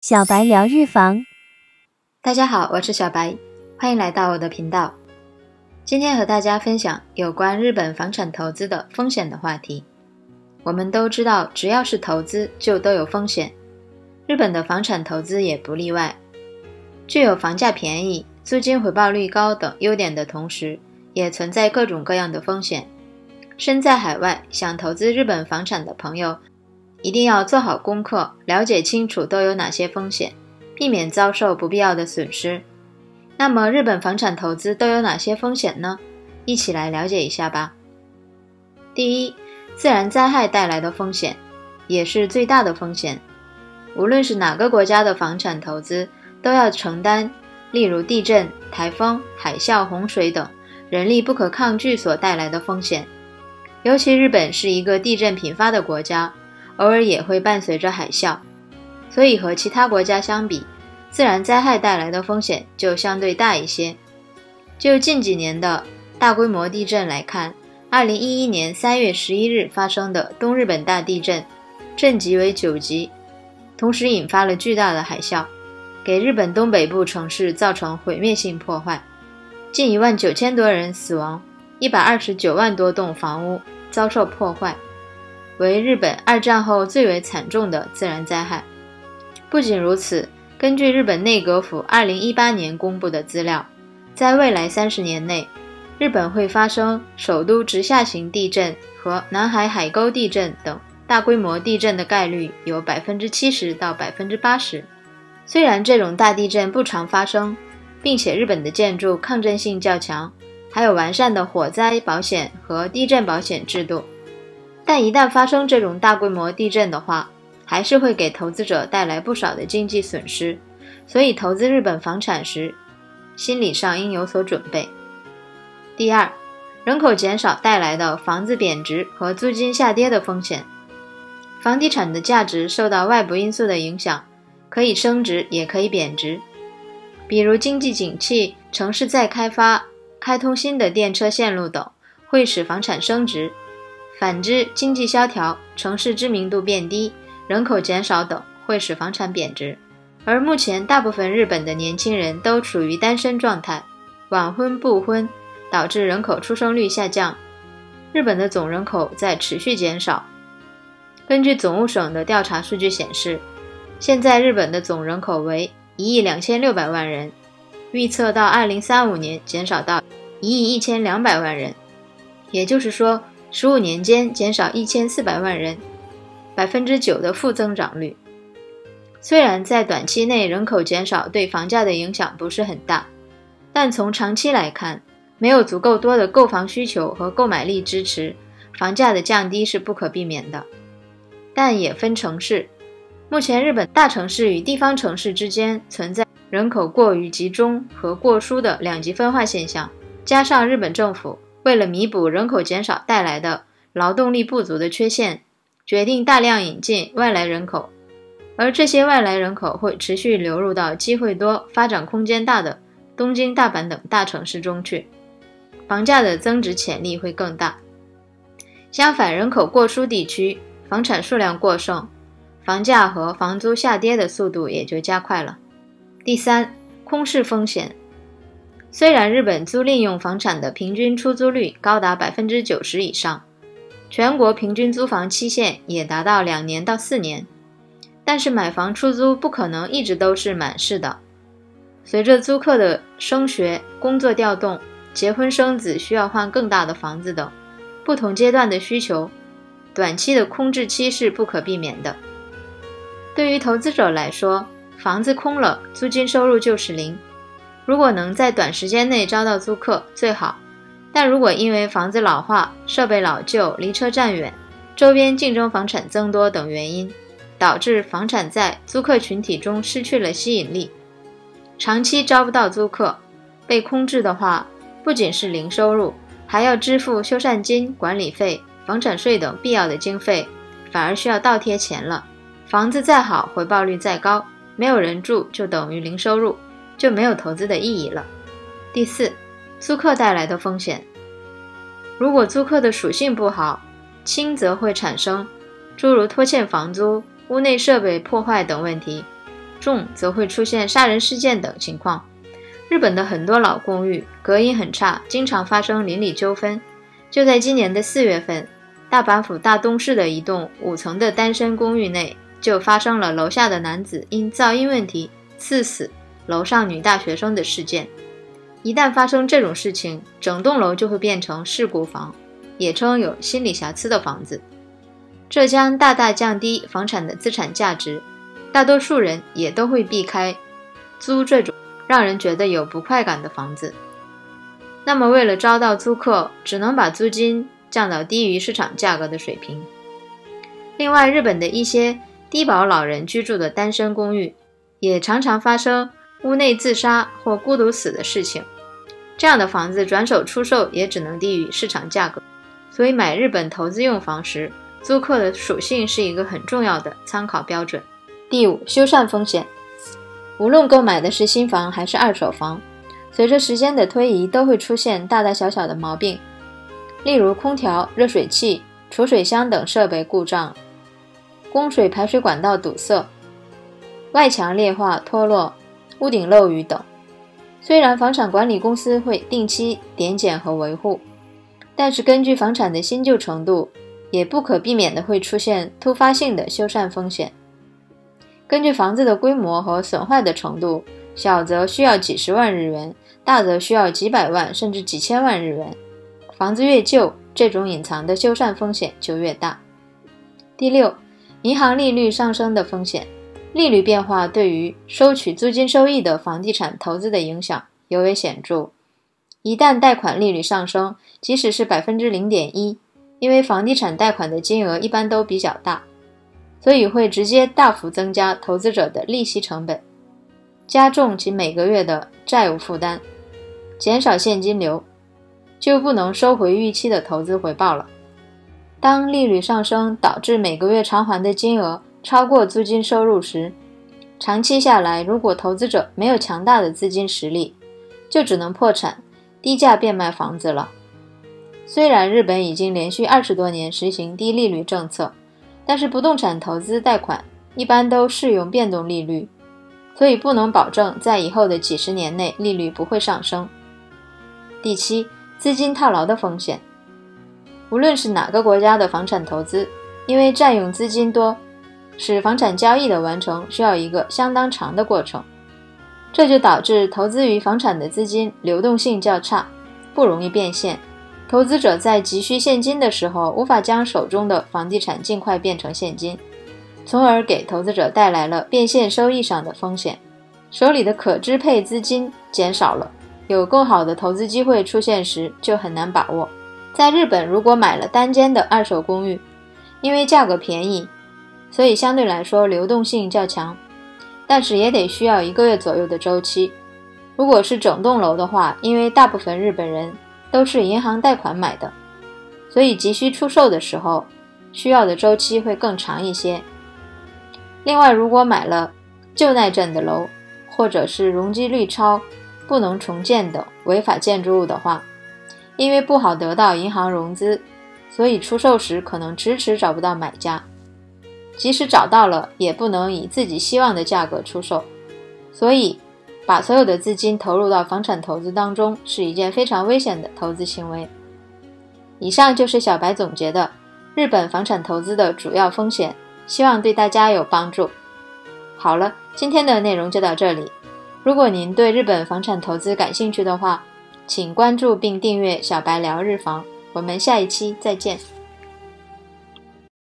小白聊日房。大家好，我是小白，欢迎来到我的频道。今天和大家分享有关日本房产投资的风险的话题。我们都知道，只要是投资就都有风险，日本的房产投资也不例外。具有房价便宜、租金回报率高等优点的同时，也存在各种各样的风险。身在海外想投资日本房产的朋友，一定要做好功课，了解清楚都有哪些风险，避免遭受不必要的损失。那么日本房产投资都有哪些风险呢？一起来了解一下吧。第一，自然灾害带来的风险，也是最大的风险。无论是哪个国家的房产投资，都要承担例如地震、台风、海啸、洪水等人力不可抗拒所带来的风险。尤其日本是一个地震频发的国家，偶尔也会伴随着海啸，所以和其他国家相比，自然灾害带来的风险就相对大一些。就近几年的大规模地震来看，2011年3月11日发生的东日本大地震，震级为9级，同时引发了巨大的海啸，给日本东北部城市造成毁灭性破坏，近19000多人死亡，129万多栋房屋遭受破坏，为日本二战后最为惨重的自然灾害。不仅如此，根据日本内阁府2018年公布的资料，在未来30年内，日本会发生首都直下型地震和南海海沟地震等大规模地震的概率有 70% 到 80%。 虽然这种大地震不常发生，并且日本的建筑抗震性较强，还有完善的火灾保险和地震保险制度，但一旦发生这种大规模地震的话，还是会给投资者带来不少的经济损失，所以投资日本房产时，心理上应有所准备。第二，人口减少带来的房子贬值和租金下跌的风险。房地产的价值受到外部因素的影响，可以升值也可以贬值。比如经济景气、城市再开发、开通新的电车线路等会使房产升值，反之经济萧条、城市知名度变低、人口减少等会使房产贬值。而目前大部分日本的年轻人都处于单身状态，晚婚不婚，导致人口出生率下降，日本的总人口在持续减少。根据总务省的调查数据显示，现在日本的总人口为1.26亿人，预测到2035年减少到1.12亿人，也就是说15年间减少1400万人，9% 的负增长率。虽然在短期内人口减少对房价的影响不是很大，但从长期来看，没有足够多的购房需求和购买力支持，房价的降低是不可避免的。但也分城市，目前日本大城市与地方城市之间存在人口过于集中和过疏的两极分化现象，加上日本政府为了弥补人口减少带来的劳动力不足的缺陷，决定大量引进外来人口，而这些外来人口会持续流入到机会多、发展空间大的东京、大阪等大城市中去，房价的增值潜力会更大。相反，人口过疏地区房产数量过剩，房价和房租下跌的速度也就加快了。第三，空室风险。虽然日本租赁用房产的平均出租率高达 90% 以上，全国平均租房期限也达到2年到4年，但是买房出租不可能一直都是满室的。随着租客的升学、工作调动、结婚生子需要换更大的房子等不同阶段的需求，短期的空置期是不可避免的。对于投资者来说，房子空了，租金收入就是零。如果能在短时间内招到租客最好，但如果因为房子老化、设备老旧、离车站远、周边竞争房产增多等原因，导致房产在租客群体中失去了吸引力，长期招不到租客，被空置的话，不仅是零收入，还要支付修缮金、管理费、房产税等必要的经费，反而需要倒贴钱了。房子再好，回报率再高，没有人住就等于零收入，就没有投资的意义了。第四，租客带来的风险。如果租客的属性不好，轻则会产生诸如拖欠房租、屋内设备破坏等问题，重则会出现杀人事件等情况。日本的很多老公寓隔音很差，经常发生邻里纠纷。就在今年的4月份，大阪府大东市的一栋5层的单身公寓内就发生了楼下的男子因噪音问题刺死楼上女大学生的事件。一旦发生这种事情，整栋楼就会变成事故房，也称有心理瑕疵的房子，这将大大降低房产的资产价值。大多数人也都会避开租这种让人觉得有不快感的房子。那么为了招到租客，只能把租金降到低于市场价格的水平。另外，日本的一些低保老人居住的单身公寓也常常发生屋内自杀或孤独死的事情，这样的房子转手出售也只能低于市场价格。所以买日本投资用房时，租客的属性是一个很重要的参考标准。第5，修缮风险。无论购买的是新房还是二手房，随着时间的推移都会出现大大小小的毛病，例如空调、热水器、储水箱等设备故障，供水排水管道堵塞，外墙裂化脱落，屋顶漏雨等。虽然房产管理公司会定期点检和维护，但是根据房产的新旧程度，也不可避免的会出现突发性的修缮风险。根据房子的规模和损坏的程度，小则需要几十万日元，大则需要几百万甚至几千万日元。房子越旧，这种隐藏的修缮风险就越大。第6，银行利率上升的风险。利率变化对于收取租金收益的房地产投资的影响尤为显著。一旦贷款利率上升，即使是 0.1%， 因为房地产贷款的金额一般都比较大，所以会直接大幅增加投资者的利息成本，加重其每个月的债务负担，减少现金流，就不能收回预期的投资回报了。当利率上升导致每个月偿还的金额超过租金收入时，长期下来，如果投资者没有强大的资金实力，就只能破产，低价变卖房子了。虽然日本已经连续20多年实行低利率政策，但是不动产投资贷款一般都适用变动利率，所以不能保证在以后的几十年内利率不会上升。第7，资金套牢的风险。无论是哪个国家的房产投资，因为占用资金多，使房产交易的完成需要一个相当长的过程，这就导致投资于房产的资金流动性较差，不容易变现。投资者在急需现金的时候，无法将手中的房地产尽快变成现金，从而给投资者带来了变现收益上的风险。手里的可支配资金减少了，有更好的投资机会出现时就很难把握。在日本，如果买了单间的二手公寓，因为价格便宜，所以相对来说流动性较强，但是也得需要1个月左右的周期。如果是整栋楼的话，因为大部分日本人都是银行贷款买的，所以急需出售的时候，需要的周期会更长一些。另外，如果买了旧耐震的楼，或者是容积率超、不能重建等违法建筑物的话，因为不好得到银行融资，所以出售时可能迟迟找不到买家，即使找到了，也不能以自己希望的价格出售，所以把所有的资金投入到房产投资当中是一件非常危险的投资行为。以上就是小白总结的日本房产投资的主要风险，希望对大家有帮助。好了，今天的内容就到这里。如果您对日本房产投资感兴趣的话，请关注并订阅小白聊日房，我们下一期再见。